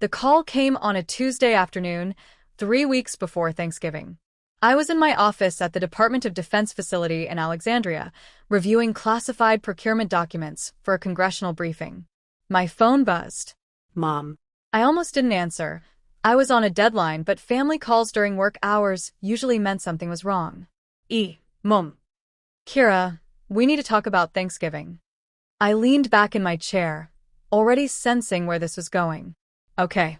The call came on a Tuesday afternoon, 3 weeks before Thanksgiving. I was in my office at the Department of Defense facility in Alexandria, reviewing classified procurement documents for a congressional briefing. My phone buzzed. Mom. I almost didn't answer. I was on a deadline, but family calls during work hours usually meant something was wrong. Mom. Kira, we need to talk about Thanksgiving. I leaned back in my chair, already sensing where this was going. Okay.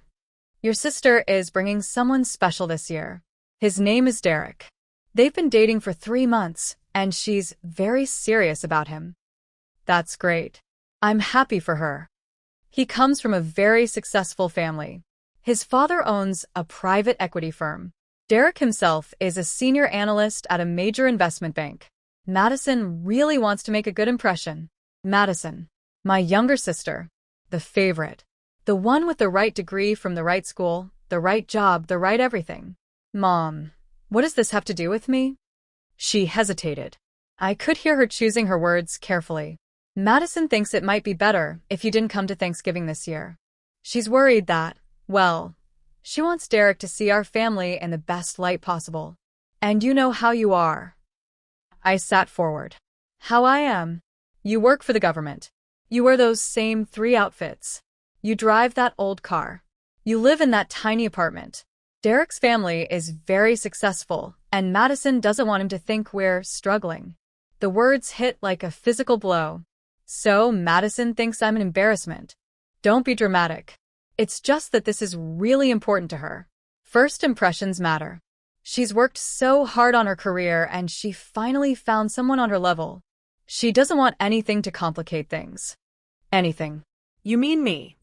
Your sister is bringing someone special this year. His name is Derek. They've been dating for 3 months, and she's very serious about him. That's great. I'm happy for her. He comes from a very successful family. His father owns a private equity firm. Derek himself is a senior analyst at a major investment bank. Madison really wants to make a good impression. Madison, my younger sister, the favorite. The one with the right degree from the right school, the right job, the right everything. Mom, what does this have to do with me? She hesitated. I could hear her choosing her words carefully. Madison thinks it might be better if you didn't come to Thanksgiving this year. She's worried that, well, she wants Derek to see our family in the best light possible. And you know how you are. I sat forward. How I am. You work for the government. You wear those same 3 outfits. You drive that old car. You live in that tiny apartment. Derek's family is very successful, and Madison doesn't want him to think we're struggling. The words hit like a physical blow. So Madison thinks I'm an embarrassment. Don't be dramatic. It's just that this is really important to her. First impressions matter. She's worked so hard on her career, and she finally found someone on her level. She doesn't want anything to complicate things. Anything. You mean me?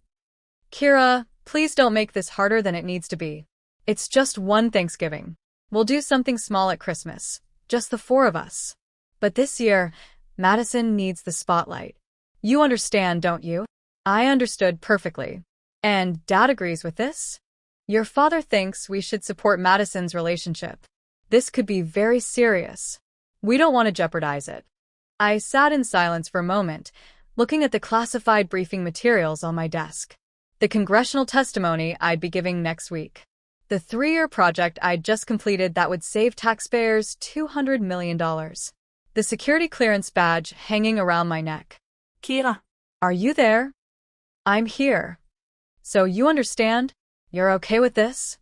Kira, please don't make this harder than it needs to be. It's just one Thanksgiving. We'll do something small at Christmas. Just the 4 of us. But this year, Madison needs the spotlight. You understand, don't you? I understood perfectly. And Dad agrees with this? Your father thinks we should support Madison's relationship. This could be very serious. We don't want to jeopardize it. I sat in silence for a moment, looking at the classified briefing materials on my desk. The congressional testimony I'd be giving next week. The 3-year project I'd just completed that would save taxpayers $200 million. The security clearance badge hanging around my neck. Kira. Are you there? I'm here. So you understand? You're okay with this?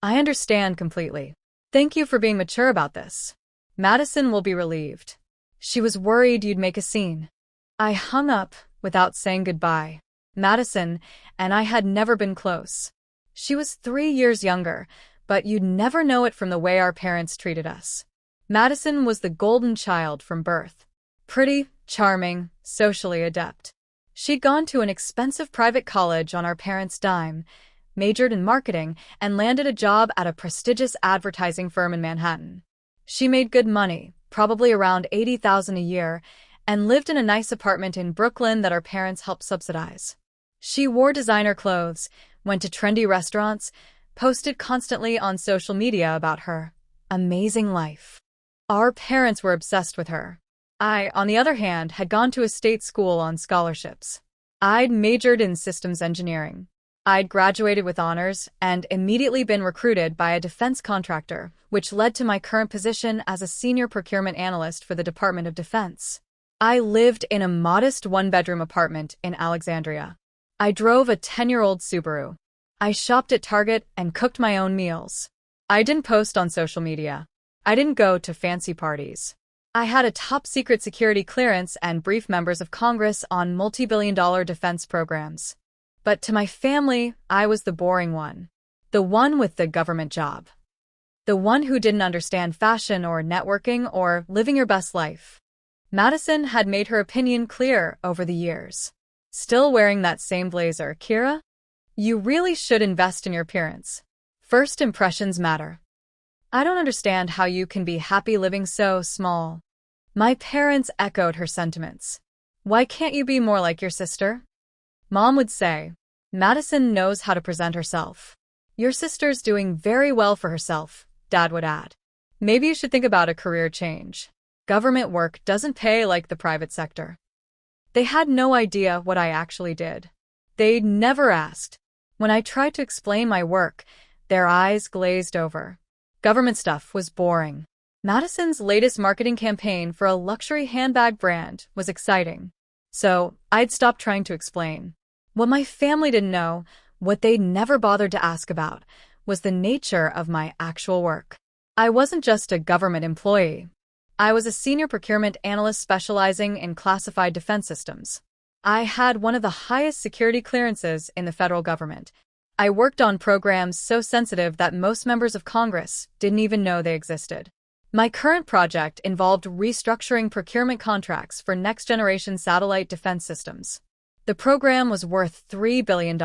I understand completely. Thank you for being mature about this. Madison will be relieved. She was worried you'd make a scene. I hung up without saying goodbye. Madison and I had never been close. She was 3 years younger, but you'd never know it from the way our parents treated us. Madison was the golden child from birth. Pretty, charming, socially adept. She'd gone to an expensive private college on our parents' dime, majored in marketing, and landed a job at a prestigious advertising firm in Manhattan. She made good money, probably around $80,000 a year, and lived in a nice apartment in Brooklyn that our parents helped subsidize. She wore designer clothes, went to trendy restaurants, posted constantly on social media about her amazing life. Our parents were obsessed with her. I, on the other hand, had gone to a state school on scholarships. I'd majored in systems engineering. I'd graduated with honors and immediately been recruited by a defense contractor, which led to my current position as a senior procurement analyst for the Department of Defense. I lived in a modest 1-bedroom apartment in Alexandria. I drove a 10-year-old Subaru. I shopped at Target and cooked my own meals. I didn't post on social media. I didn't go to fancy parties. I had a top-secret security clearance and briefed members of Congress on multi-billion-dollar defense programs. But to my family, I was the boring one. The one with the government job. The one who didn't understand fashion or networking or living your best life. Madison had made her opinion clear over the years. Still wearing that same blazer, Kira? You really should invest in your appearance. First impressions matter. I don't understand how you can be happy living so small. My parents echoed her sentiments. Why can't you be more like your sister? Mom would say, Madison knows how to present herself. Your sister's doing very well for herself, Dad would add. Maybe you should think about a career change. Government work doesn't pay like the private sector. They had no idea what I actually did. They'd never asked. When I tried to explain my work, their eyes glazed over. Government stuff was boring. Madison's latest marketing campaign for a luxury handbag brand was exciting. So I'd stopped trying to explain. What my family didn't know, what they'd never bothered to ask about, was the nature of my actual work. I wasn't just a government employee. I was a senior procurement analyst specializing in classified defense systems. I had one of the highest security clearances in the federal government. I worked on programs so sensitive that most members of Congress didn't even know they existed. My current project involved restructuring procurement contracts for next-generation satellite defense systems. The program was worth $3 billion.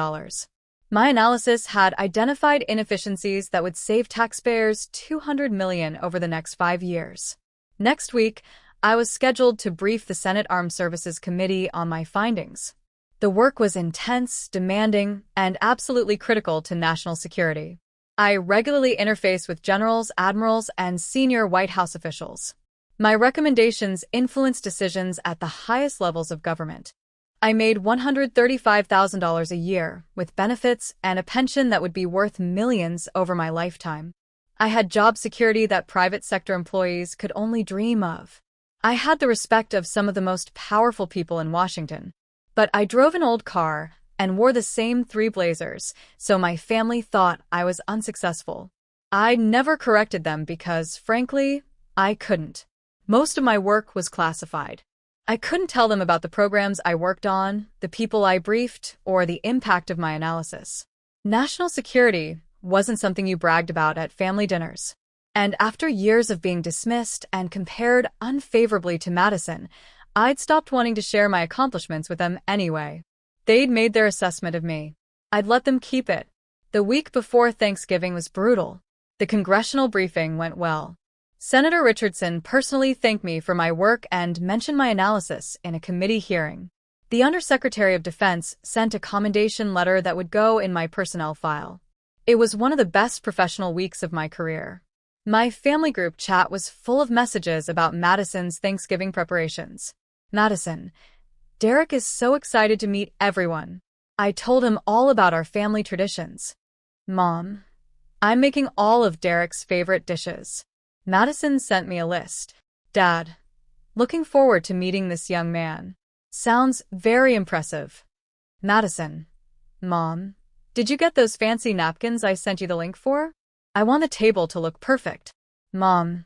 My analysis had identified inefficiencies that would save taxpayers $200 million over the next 5 years. Next week, I was scheduled to brief the Senate Armed Services Committee on my findings. The work was intense, demanding, and absolutely critical to national security. I regularly interfaced with generals, admirals, and senior White House officials. My recommendations influenced decisions at the highest levels of government. I made $135,000 a year, with benefits and a pension that would be worth millions over my lifetime. I had job security that private sector employees could only dream of. I had the respect of some of the most powerful people in Washington. But I drove an old car and wore the same 3 blazers, so my family thought I was unsuccessful. I never corrected them because, frankly, I couldn't. Most of my work was classified. I couldn't tell them about the programs I worked on, the people I briefed, or the impact of my analysis. National security wasn't something you bragged about at family dinners. And after years of being dismissed and compared unfavorably to Madison, I'd stopped wanting to share my accomplishments with them anyway. They'd made their assessment of me. I'd let them keep it. The week before Thanksgiving was brutal. The congressional briefing went well. Senator Richardson personally thanked me for my work and mentioned my analysis in a committee hearing. The Undersecretary of Defense sent a commendation letter that would go in my personnel file. It was one of the best professional weeks of my career. My family group chat was full of messages about Madison's Thanksgiving preparations. Madison, Derek is so excited to meet everyone. I told him all about our family traditions. Mom, I'm making all of Derek's favorite dishes. Madison sent me a list. Dad, looking forward to meeting this young man. Sounds very impressive. Madison, Mom, did you get those fancy napkins I sent you the link for? I want the table to look perfect. Mom,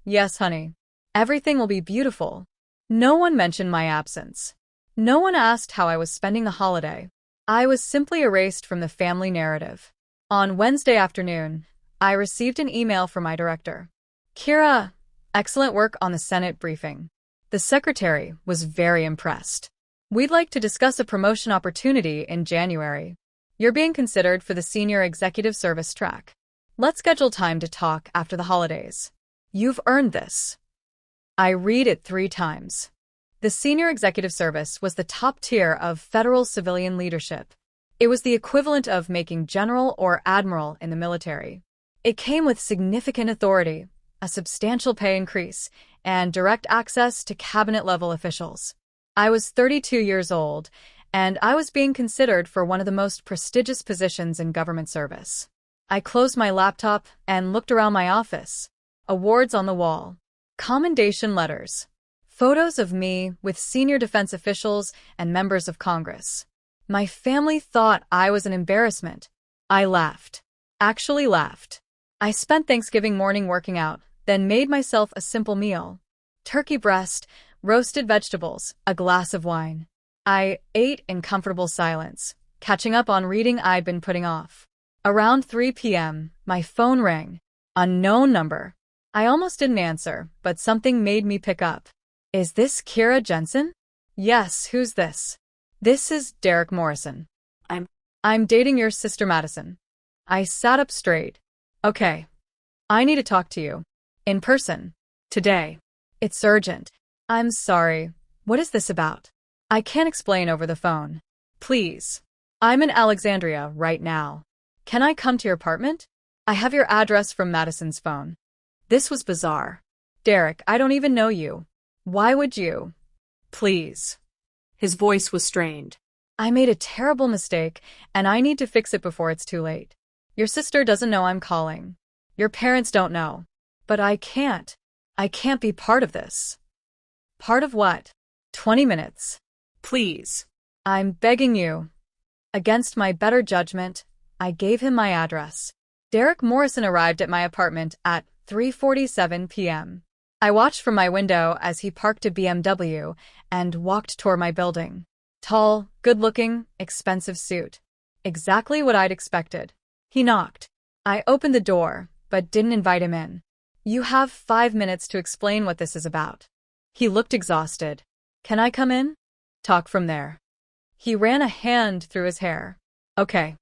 yes, honey. Everything will be beautiful. No one mentioned my absence. No one asked how I was spending the holiday. I was simply erased from the family narrative. On Wednesday afternoon, I received an email from my director. Kira, excellent work on the Senate briefing. The secretary was very impressed. We'd like to discuss a promotion opportunity in January. You're being considered for the Senior Executive Service track. Let's schedule time to talk after the holidays. You've earned this. I read it 3 times. The Senior Executive Service was the top tier of federal civilian leadership. It was the equivalent of making general or admiral in the military. It came with significant authority, a substantial pay increase, and direct access to cabinet-level officials. I was 32 years old, and I was being considered for one of the most prestigious positions in government service. I closed my laptop and looked around my office. Awards on the wall. Commendation letters. Photos of me with senior defense officials and members of Congress. My family thought I was an embarrassment. I laughed. Actually laughed. I spent Thanksgiving morning working out, then made myself a simple meal. Turkey breast, roasted vegetables, a glass of wine. I ate in comfortable silence, catching up on reading I'd been putting off. Around 3 p.m., my phone rang. Unknown number. I almost didn't answer, but something made me pick up. Is this Kira Jensen? Yes, who's this? This is Derek Morrison. I'm dating your sister Madison. I sat up straight. Okay. I need to talk to you. In person. Today. It's urgent. I'm sorry. What is this about? I can't explain over the phone. Please. I'm in Alexandria right now. Can I come to your apartment? I have your address from Madison's phone. This was bizarre. Derek, I don't even know you. Why would you? Please. His voice was strained. I made a terrible mistake, and I need to fix it before it's too late. Your sister doesn't know I'm calling. Your parents don't know. But I can't. I can't be part of this. Part of what? 20 minutes. Please. I'm begging you. Against my better judgment, I gave him my address. Derek Morrison arrived at my apartment at 3:47 p.m. I watched from my window as he parked a BMW and walked toward my building. Tall, good-looking, expensive suit. Exactly what I'd expected. He knocked. I opened the door, but didn't invite him in. You have 5 minutes to explain what this is about. He looked exhausted. Can I come in? Talk from there. He ran a hand through his hair. Okay.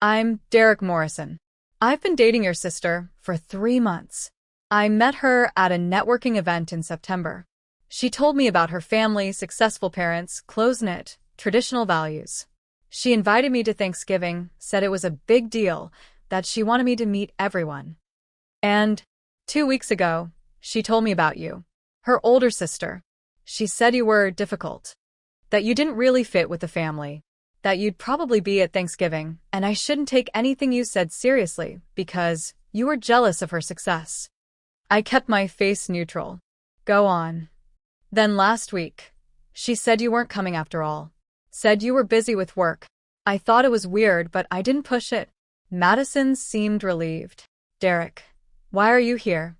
I'm Derek Morrison. I've been dating your sister for 3 months. I met her at a networking event in September. She told me about her family, successful parents, close-knit, traditional values. She invited me to Thanksgiving, said it was a big deal, that she wanted me to meet everyone. And 2 weeks ago, she told me about you, her older sister. She said you were difficult, that you didn't really fit with the family, that you'd probably be at Thanksgiving, and I shouldn't take anything you said seriously because you were jealous of her success. I kept my face neutral. Go on. Then last week, she said you weren't coming after all. Said you were busy with work. I thought it was weird, but I didn't push it. Madison seemed relieved. Derek, why are you here?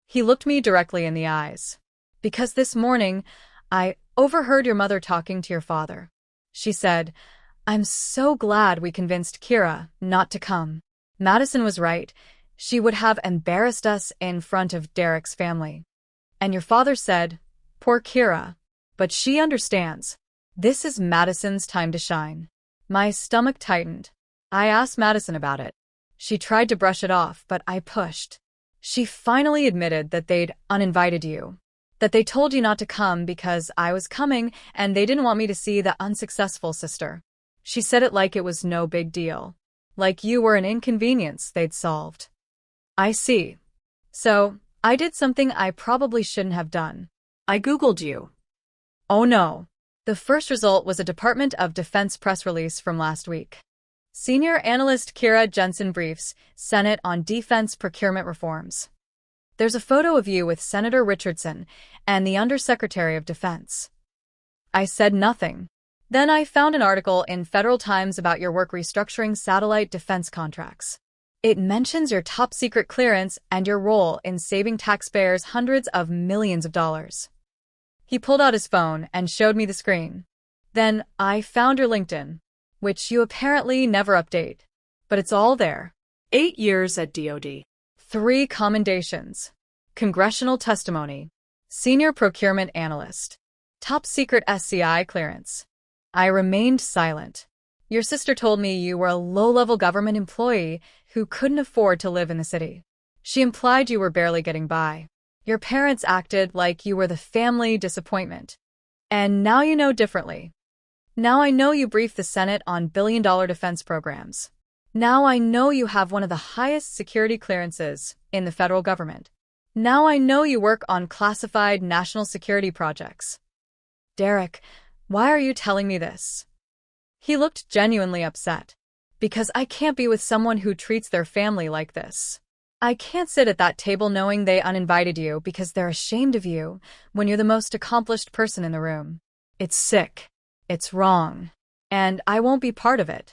He looked me directly in the eyes. Because this morning, I overheard your mother talking to your father. She said, I'm so glad we convinced Kira not to come. Madison was right. She would have embarrassed us in front of Derek's family. And your father said, poor Kira. But she understands. This is Madison's time to shine. My stomach tightened. I asked Madison about it. She tried to brush it off, but I pushed. She finally admitted that they'd uninvited you. That they told you not to come because I was coming and they didn't want me to see the unsuccessful sister. She said it like it was no big deal. Like you were an inconvenience they'd solved. I see. So, I did something I probably shouldn't have done. I Googled you. Oh no. The first result was a Department of Defense press release from last week. Senior Analyst Kira Jensen briefs Senate on defense procurement reforms. There's a photo of you with Senator Richardson and the Undersecretary of Defense. I said nothing. Then I found an article in Federal Times about your work restructuring satellite defense contracts. It mentions your top-secret clearance and your role in saving taxpayers hundreds of millions of dollars. He pulled out his phone and showed me the screen. Then I found your LinkedIn, which you apparently never update. But it's all there. 8 years at DoD. 3 commendations. Congressional testimony. Senior procurement analyst. Top-secret SCI clearance. I remained silent. Your sister told me you were a low-level government employee who couldn't afford to live in the city. She implied you were barely getting by. Your parents acted like you were the family disappointment. And now you know differently. Now I know you briefed the Senate on billion-dollar defense programs. Now I know you have one of the highest security clearances in the federal government. Now I know you work on classified national security projects. Derek, why are you telling me this? He looked genuinely upset. Because I can't be with someone who treats their family like this. I can't sit at that table knowing they uninvited you because they're ashamed of you when you're the most accomplished person in the room. It's sick. It's wrong. And I won't be part of it.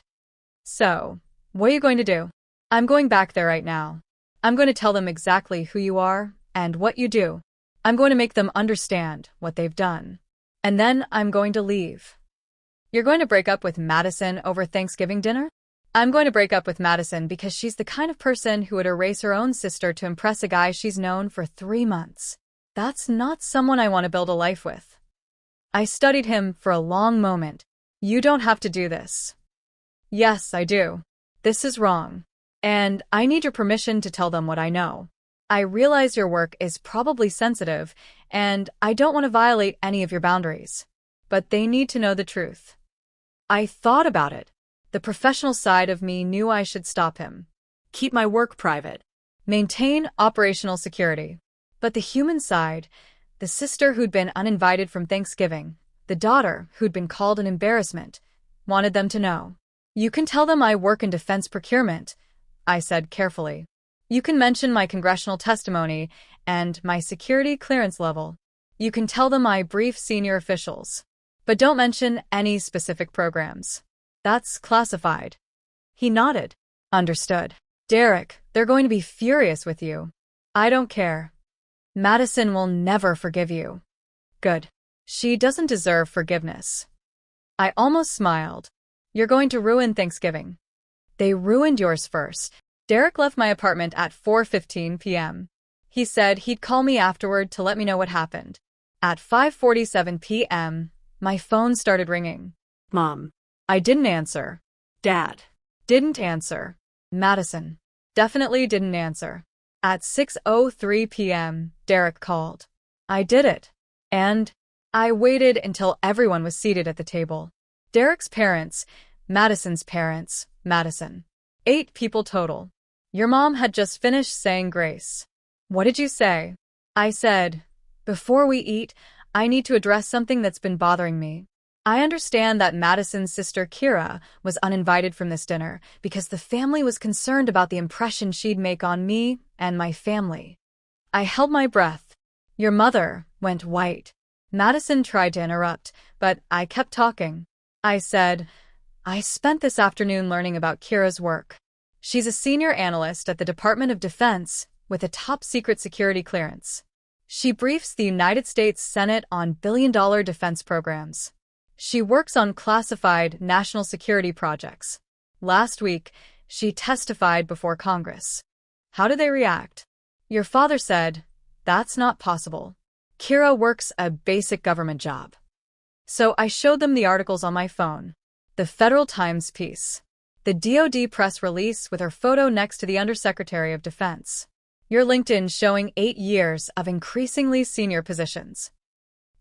So, what are you going to do? I'm going back there right now. I'm going to tell them exactly who you are and what you do. I'm going to make them understand what they've done. And then I'm going to leave. You're going to break up with Madison over Thanksgiving dinner? I'm going to break up with Madison because she's the kind of person who would erase her own sister to impress a guy she's known for 3 months. That's not someone I want to build a life with. I studied him for a long moment. You don't have to do this. Yes, I do. This is wrong. And I need your permission to tell them what I know. I realize your work is probably sensitive, and I don't want to violate any of your boundaries. But they need to know the truth. I thought about it. The professional side of me knew I should stop him. Keep my work private. Maintain operational security. But the human side, the sister who'd been uninvited from Thanksgiving, the The daughter, who'd been called an embarrassment, wanted them to know. You can tell them I work in defense procurement, I said carefully. You can mention my congressional testimony and my security clearance level. You can tell them I brief senior officials. But don't mention any specific programs. That's classified. He nodded. Understood. Derek, they're going to be furious with you. I don't care. Madison will never forgive you. Good. She doesn't deserve forgiveness. I almost smiled. You're going to ruin Thanksgiving. They ruined yours first. Derek left my apartment at 4:15 p.m. He said he'd call me afterward to let me know what happened. At 5:47 p.m., my phone started ringing. Mom. I didn't answer. Dad. Didn't answer. Madison. Definitely didn't answer. At 6:03 p.m., Derek called. I did it. And I waited until everyone was seated at the table. Derek's parents, Madison's parents, Madison. 8 people total. Your mom had just finished saying grace. What did you say? I said, before we eat, I need to address something that's been bothering me. I understand that Madison's sister Kira was uninvited from this dinner because the family was concerned about the impression she'd make on me and my family. I held my breath. Your mother went white. Madison tried to interrupt, but I kept talking. I said, I spent this afternoon learning about Kira's work. She's a senior analyst at the Department of Defense with a top-secret security clearance. She briefs the United States Senate on billion-dollar defense programs. She works on classified national security projects. Last week, she testified before Congress. How did they react? Your father said, that's not possible. Kira works a basic government job. So I showed them the articles on my phone. The Federal Times piece. The DoD press release with her photo next to the Undersecretary of Defense. Your LinkedIn showing 8 years of increasingly senior positions.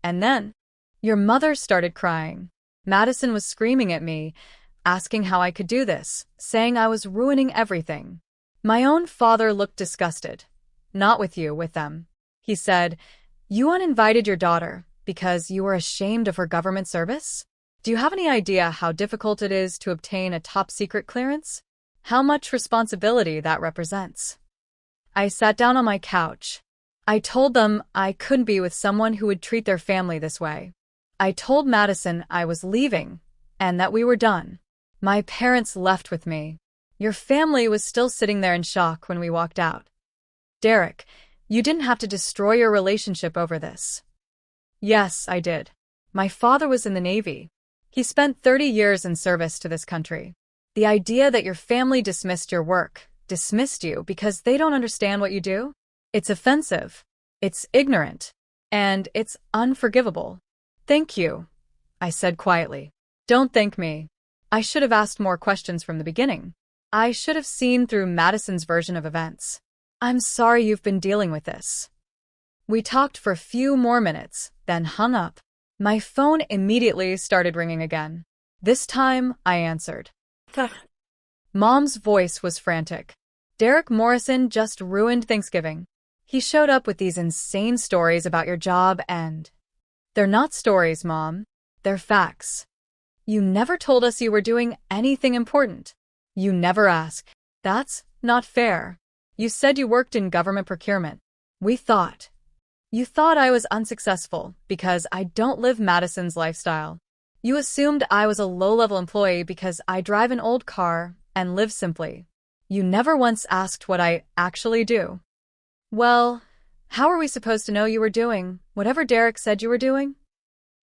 And then, your mother started crying. Madison was screaming at me, asking how I could do this, saying I was ruining everything. My own father looked disgusted. Not with you, with them. He said, you uninvited your daughter because you were ashamed of her government service? Do you have any idea how difficult it is to obtain a top-secret clearance? How much responsibility that represents? I sat down on my couch. I told them I couldn't be with someone who would treat their family this way. I told Madison I was leaving and that we were done. My parents left with me. Your family was still sitting there in shock when we walked out. Derek, you didn't have to destroy your relationship over this. Yes, I did. My father was in the Navy. He spent 30 years in service to this country. The idea that your family dismissed your work, dismissed you because they don't understand what you do? It's offensive. It's ignorant. And it's unforgivable. Thank you, I said quietly. Don't thank me. I should have asked more questions from the beginning. I should have seen through Madison's version of events. I'm sorry you've been dealing with this. We talked for a few more minutes, then hung up. My phone immediately started ringing again. This time, I answered. Mom's voice was frantic. Derek Morrison just ruined Thanksgiving. He showed up with these insane stories about your job and... They're not stories, Mom. They're facts. You never told us you were doing anything important. You never asked. That's not fair. You said you worked in government procurement. We thought. You thought I was unsuccessful because I don't live Madison's lifestyle. You assumed I was a low-level employee because I drive an old car and live simply. You never once asked what I actually do. Well, how are we supposed to know you were doing whatever Derek said you were doing?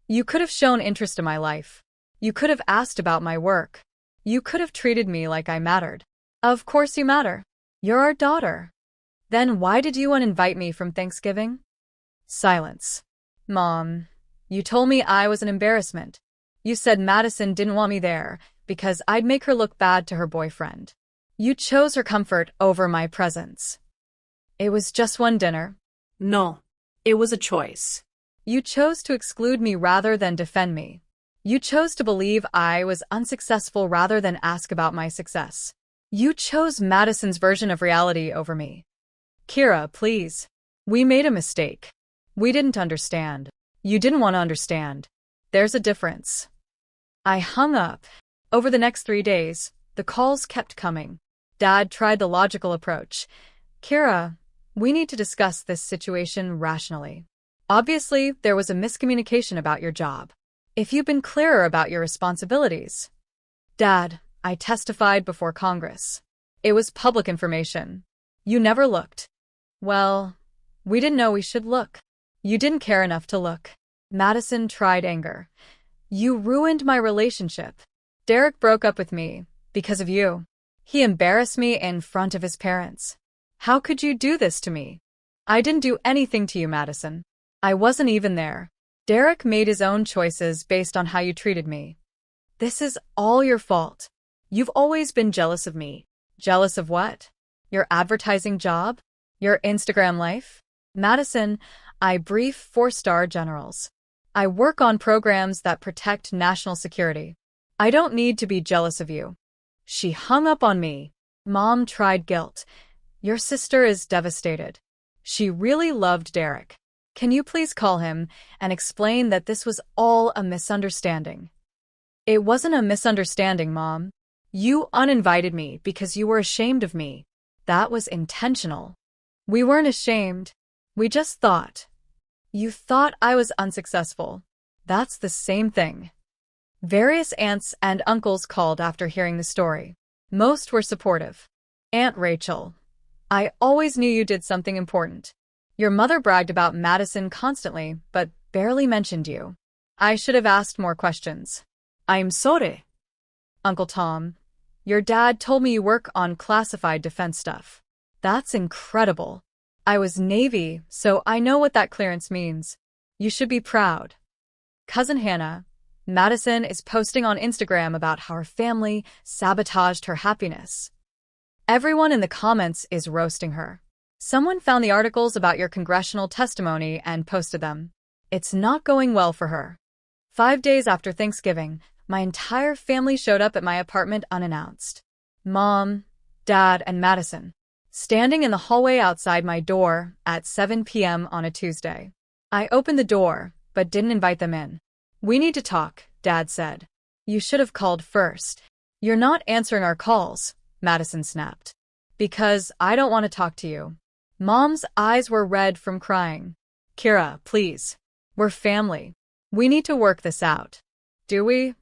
You could have shown interest in my life. You could have asked about my work. You could have treated me like I mattered. Of course you matter. You're our daughter. Then why did you uninvite me from Thanksgiving? Silence. Mom, you told me I was an embarrassment. You said Madison didn't want me there because I'd make her look bad to her boyfriend. You chose her comfort over my presence. It was just one dinner. No, it was a choice. You chose to exclude me rather than defend me. You chose to believe I was unsuccessful rather than ask about my success. You chose Madison's version of reality over me. Kira, please. We made a mistake. We didn't understand. You didn't want to understand. There's a difference. I hung up. Over the next 3 days, the calls kept coming. Dad tried the logical approach. Kira, we need to discuss this situation rationally. Obviously, there was a miscommunication about your job. If you'd been clearer about your responsibilities. Dad, I testified before Congress. It was public information. You never looked. Well, we didn't know we should look. You didn't care enough to look. Madison tried anger. You ruined my relationship. Derek broke up with me because of you. He embarrassed me in front of his parents. How could you do this to me? I didn't do anything to you, Madison. I wasn't even there. Derek made his own choices based on how you treated me. This is all your fault. You've always been jealous of me. Jealous of what? Your advertising job? Your Instagram life? Madison, I brief 4-star generals. I work on programs that protect national security. I don't need to be jealous of you. She hung up on me. Mom tried guilt. Your sister is devastated. She really loved Derek. Can you please call him and explain that this was all a misunderstanding? It wasn't a misunderstanding, Mom. You uninvited me because you were ashamed of me. That was intentional. We weren't ashamed. We just thought. You thought I was unsuccessful. That's the same thing. Various aunts and uncles called after hearing the story. Most were supportive. Aunt Rachel, I always knew you did something important. Your mother bragged about Madison constantly, but barely mentioned you. I should have asked more questions. I'm sorry. Uncle Tom, your dad told me you work on classified defense stuff. That's incredible. I was Navy, so I know what that clearance means. You should be proud. Cousin Hannah, Madison is posting on Instagram about how her family sabotaged her happiness. Everyone in the comments is roasting her. Someone found the articles about your congressional testimony and posted them. It's not going well for her. 5 days after Thanksgiving, my entire family showed up at my apartment unannounced. Mom, Dad, and Madison, standing in the hallway outside my door at 7 p.m. on a Tuesday. I opened the door, but didn't invite them in. We need to talk, Dad said. You should have called first. You're not answering our calls, Madison snapped. Because I don't want to talk to you. Mom's eyes were red from crying. Kira, please. We're family. We need to work this out. Do we?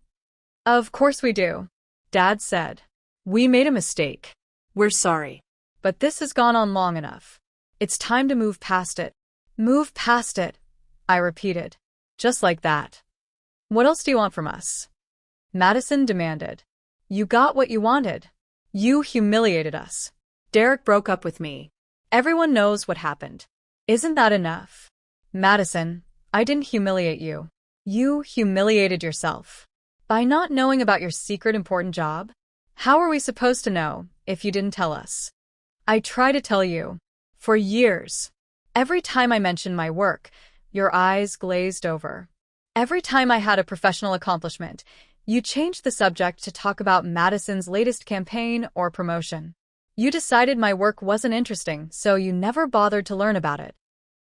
Of course we do, Dad said. We made a mistake. We're sorry. But this has gone on long enough. It's time to move past it. Move past it, I repeated. Just like that. What else do you want from us? Madison demanded. You got what you wanted. You humiliated us. Derek broke up with me. Everyone knows what happened. Isn't that enough? Madison, I didn't humiliate you. You humiliated yourself. By not knowing about your secret important job? How are we supposed to know if you didn't tell us? I try to tell you. For years. Every time I mentioned my work, your eyes glazed over. Every time I had a professional accomplishment, you changed the subject to talk about Madison's latest campaign or promotion. You decided my work wasn't interesting, so you never bothered to learn about it.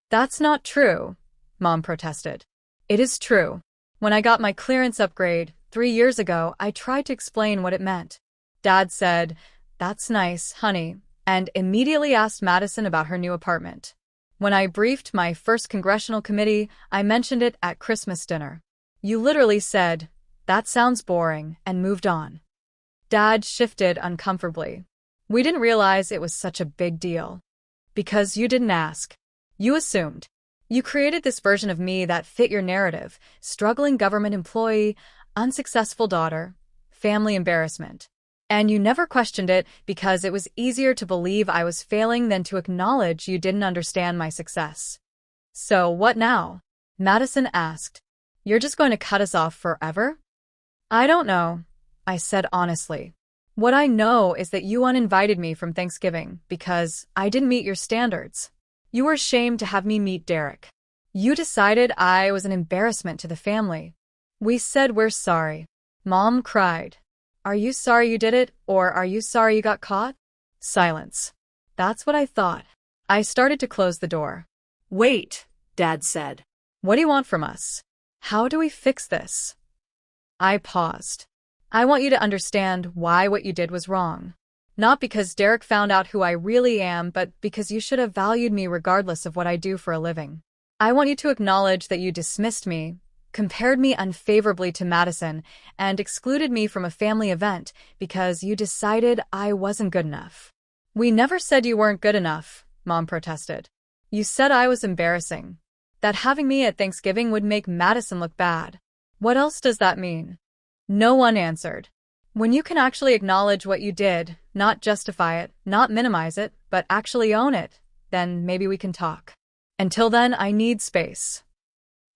That's not true, Mom protested. It is true. When I got my clearance upgrade 3 years ago, I tried to explain what it meant. Dad said, "That's nice, honey," and immediately asked Madison about her new apartment. When I briefed my first congressional committee, I mentioned it at Christmas dinner. You literally said, "That sounds boring," and moved on. Dad shifted uncomfortably. We didn't realize it was such a big deal. Because you didn't ask. You assumed. You created this version of me that fit your narrative: struggling government employee, unsuccessful daughter, family embarrassment. And you never questioned it because it was easier to believe I was failing than to acknowledge you didn't understand my success. So what now? Madison asked. You're just going to cut us off forever? I don't know, I said honestly. What I know is that you uninvited me from Thanksgiving because I didn't meet your standards. You were ashamed to have me meet Derek. You decided I was an embarrassment to the family. We said we're sorry. Mom cried. Are you sorry you did it, or are you sorry you got caught? Silence. That's what I thought. I started to close the door. Wait, Dad said. What do you want from us? How do we fix this? I paused. I want you to understand why what you did was wrong. Not because Derek found out who I really am, but because you should have valued me regardless of what I do for a living. I want you to acknowledge that you dismissed me, compared me unfavorably to Madison, and excluded me from a family event because you decided I wasn't good enough. We never said you weren't good enough, Mom protested. You said I was embarrassing. That having me at Thanksgiving would make Madison look bad. What else does that mean? No one answered. When you can actually acknowledge what you did, not justify it, not minimize it, but actually own it, then maybe we can talk. Until then, I need space.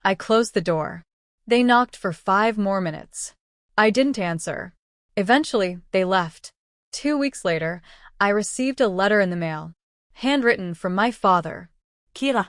I closed the door. They knocked for 5 more minutes. I didn't answer. Eventually, they left. 2 weeks later, I received a letter in the mail. Handwritten from my father. Kira.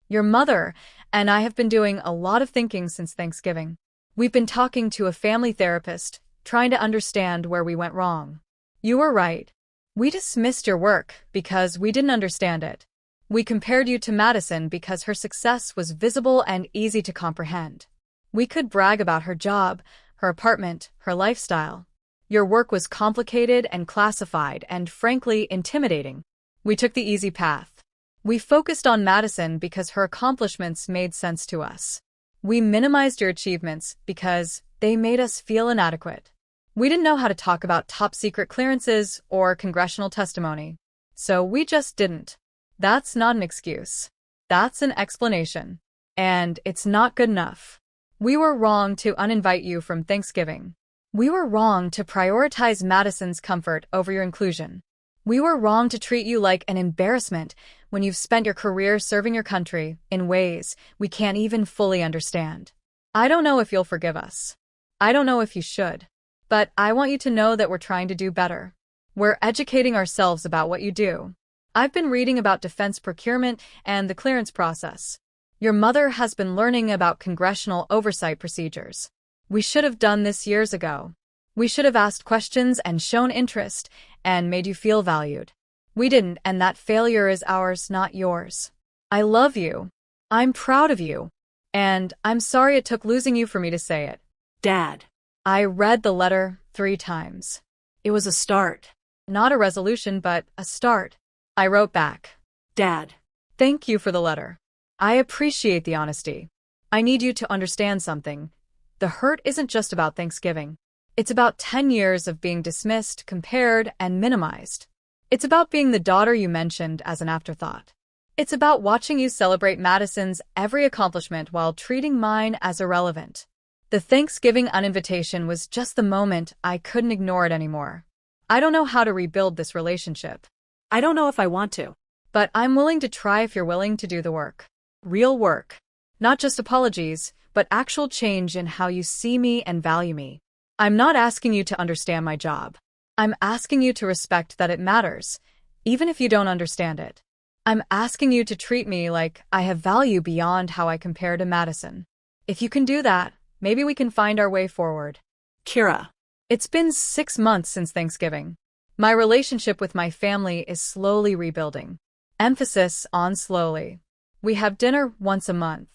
Your mother and I have been doing a lot of thinking since Thanksgiving. We've been talking to a family therapist, trying to understand where we went wrong. You were right. We dismissed your work because we didn't understand it. We compared you to Madison because her success was visible and easy to comprehend. We could brag about her job, her apartment, her lifestyle. Your work was complicated and classified and, frankly, intimidating. We took the easy path. We focused on Madison because her accomplishments made sense to us. We minimized your achievements because they made us feel inadequate. We didn't know how to talk about top-secret clearances or congressional testimony. So we just didn't. That's not an excuse. That's an explanation. And it's not good enough. We were wrong to uninvite you from Thanksgiving. We were wrong to prioritize Madison's comfort over your inclusion. We were wrong to treat you like an embarrassment when you've spent your career serving your country in ways we can't even fully understand. I don't know if you'll forgive us. I don't know if you should. But I want you to know that we're trying to do better. We're educating ourselves about what you do. I've been reading about defense procurement and the clearance process. Your mother has been learning about congressional oversight procedures. We should have done this years ago. We should have asked questions and shown interest and made you feel valued. We didn't, and that failure is ours, not yours. I love you. I'm proud of you. And I'm sorry it took losing you for me to say it. Dad. I read the letter 3 times. It was a start. Not a resolution, but a start. I wrote back. Dad. Thank you for the letter. I appreciate the honesty. I need you to understand something. The hurt isn't just about Thanksgiving. It's about 10 years of being dismissed, compared, and minimized. It's about being the daughter you mentioned as an afterthought. It's about watching you celebrate Madison's every accomplishment while treating mine as irrelevant. The Thanksgiving uninvitation was just the moment I couldn't ignore it anymore. I don't know how to rebuild this relationship. I don't know if I want to. But I'm willing to try if you're willing to do the work. Real work. Not just apologies, but actual change in how you see me and value me. I'm not asking you to understand my job. I'm asking you to respect that it matters, even if you don't understand it. I'm asking you to treat me like I have value beyond how I compare to Madison. If you can do that, maybe we can find our way forward. Kira. It's been 6 months since Thanksgiving. My relationship with my family is slowly rebuilding. Emphasis on slowly. We have dinner once a month.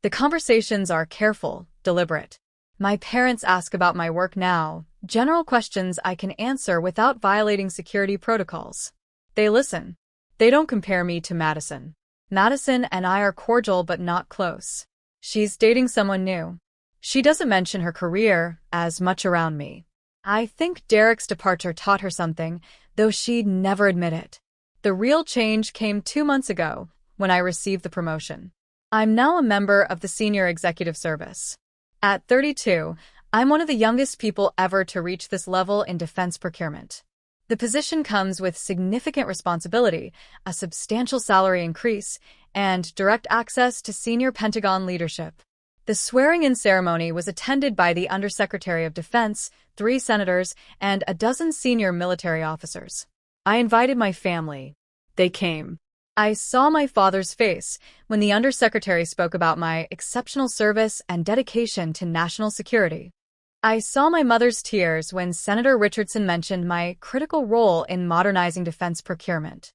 The conversations are careful, deliberate. My parents ask about my work now, general questions I can answer without violating security protocols. They listen. They don't compare me to Madison. Madison and I are cordial but not close. She's dating someone new. She doesn't mention her career as much around me. I think Derek's departure taught her something, though she'd never admit it. The real change came 2 months ago, when I received the promotion. I'm now a member of the Senior Executive Service. At 32, I'm one of the youngest people ever to reach this level in defense procurement. The position comes with significant responsibility, a substantial salary increase, and direct access to senior Pentagon leadership. The swearing-in ceremony was attended by the Undersecretary of Defense, 3 senators, and a dozen senior military officers. I invited my family. They came. I saw my father's face when the Undersecretary spoke about my exceptional service and dedication to national security. I saw my mother's tears when Senator Richardson mentioned my critical role in modernizing defense procurement.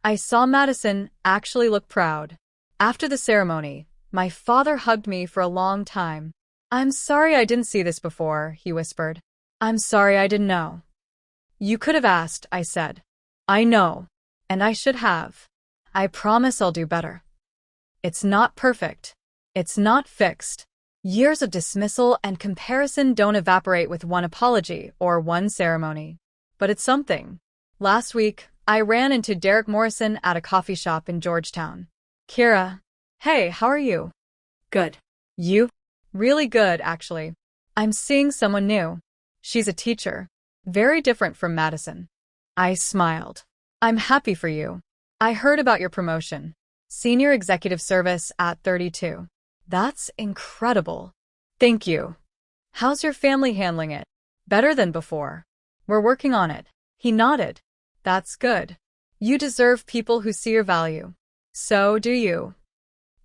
I saw Madison actually look proud. After the ceremony, My father hugged me for a long time. I'm sorry I didn't see this before, he whispered. I'm sorry I didn't know. You could have asked, I said. I know. And I should have. I promise I'll do better. It's not perfect. It's not fixed. Years of dismissal and comparison don't evaporate with one apology or one ceremony. But it's something. Last week, I ran into Derek Morrison at a coffee shop in Georgetown. Kira. Hey, how are you? Good. You? Really good, actually. I'm seeing someone new. She's a teacher. Very different from Madison. I smiled. I'm happy for you. I heard about your promotion. Senior Executive Service at 32. That's incredible. Thank you. How's your family handling it? Better than before. We're working on it. He nodded. That's good. You deserve people who see your value. So do you.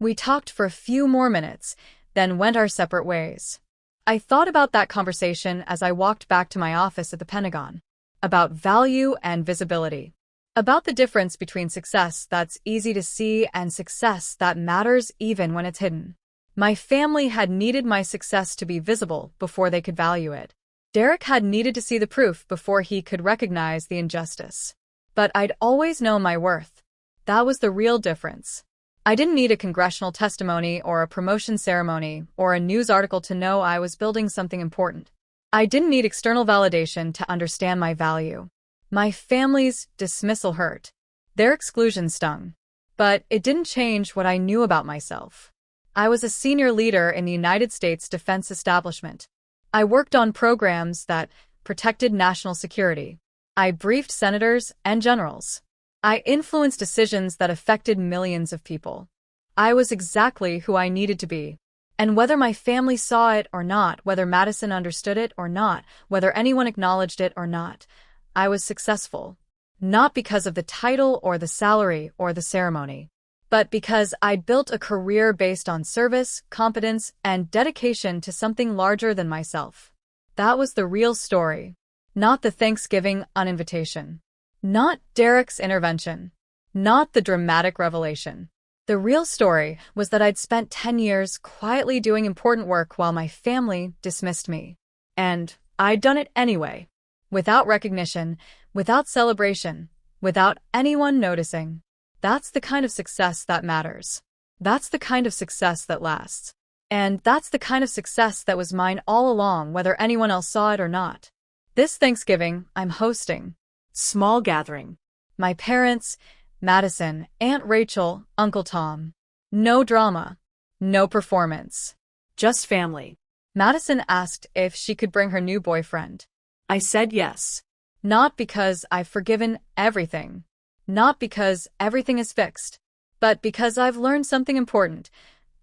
We talked for a few more minutes, then went our separate ways. I thought about that conversation as I walked back to my office at the Pentagon. About value and visibility. About the difference between success that's easy to see and success that matters even when it's hidden. My family had needed my success to be visible before they could value it. Derek had needed to see the proof before he could recognize the injustice. But I'd always known my worth. That was the real difference. I didn't need a congressional testimony or a promotion ceremony or a news article to know I was building something important. I didn't need external validation to understand my value. My family's dismissal hurt. Their exclusion stung. But it didn't change what I knew about myself. I was a senior leader in the United States defense establishment. I worked on programs that protected national security. I briefed senators and generals. I influenced decisions that affected millions of people. I was exactly who I needed to be. And whether my family saw it or not, whether Madison understood it or not, whether anyone acknowledged it or not, I was successful. Not because of the title or the salary or the ceremony, but because I'd built a career based on service, competence, and dedication to something larger than myself. That was the real story. Not the Thanksgiving uninvitation. Not Derek's intervention. Not the dramatic revelation. The real story was that I'd spent 10 years quietly doing important work while my family dismissed me. And I'd done it anyway. Without recognition, without celebration, without anyone noticing. That's the kind of success that matters. That's the kind of success that lasts. And that's the kind of success that was mine all along, whether anyone else saw it or not. This Thanksgiving, I'm hosting. Small gathering. My parents, Madison, Aunt Rachel, Uncle Tom. No drama. No performance. Just family. Madison asked if she could bring her new boyfriend. I said yes. Not because I've forgiven everything. Not because everything is fixed. But because I've learned something important.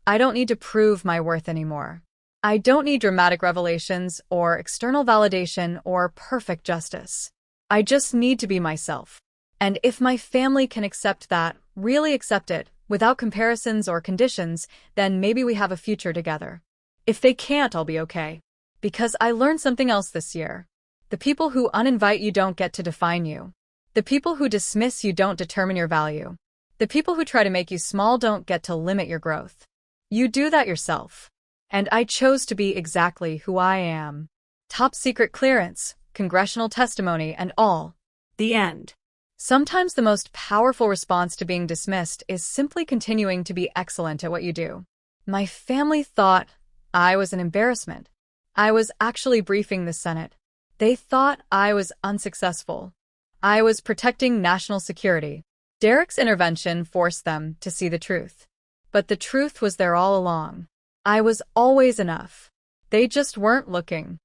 I don't need to prove my worth anymore. I don't need dramatic revelations or external validation or perfect justice. I just need to be myself. And if my family can accept that, really accept it, without comparisons or conditions, then maybe we have a future together. If they can't, I'll be okay. Because I learned something else this year. The people who uninvite you don't get to define you. The people who dismiss you don't determine your value. The people who try to make you small don't get to limit your growth. You do that yourself. And I chose to be exactly who I am. Top secret clearance, congressional testimony, and all. The end. Sometimes the most powerful response to being dismissed is simply continuing to be excellent at what you do. My family thought I was an embarrassment. I was actually briefing the Senate. They thought I was unsuccessful. I was protecting national security. Derek's intervention forced them to see the truth. But the truth was there all along. I was always enough. They just weren't looking.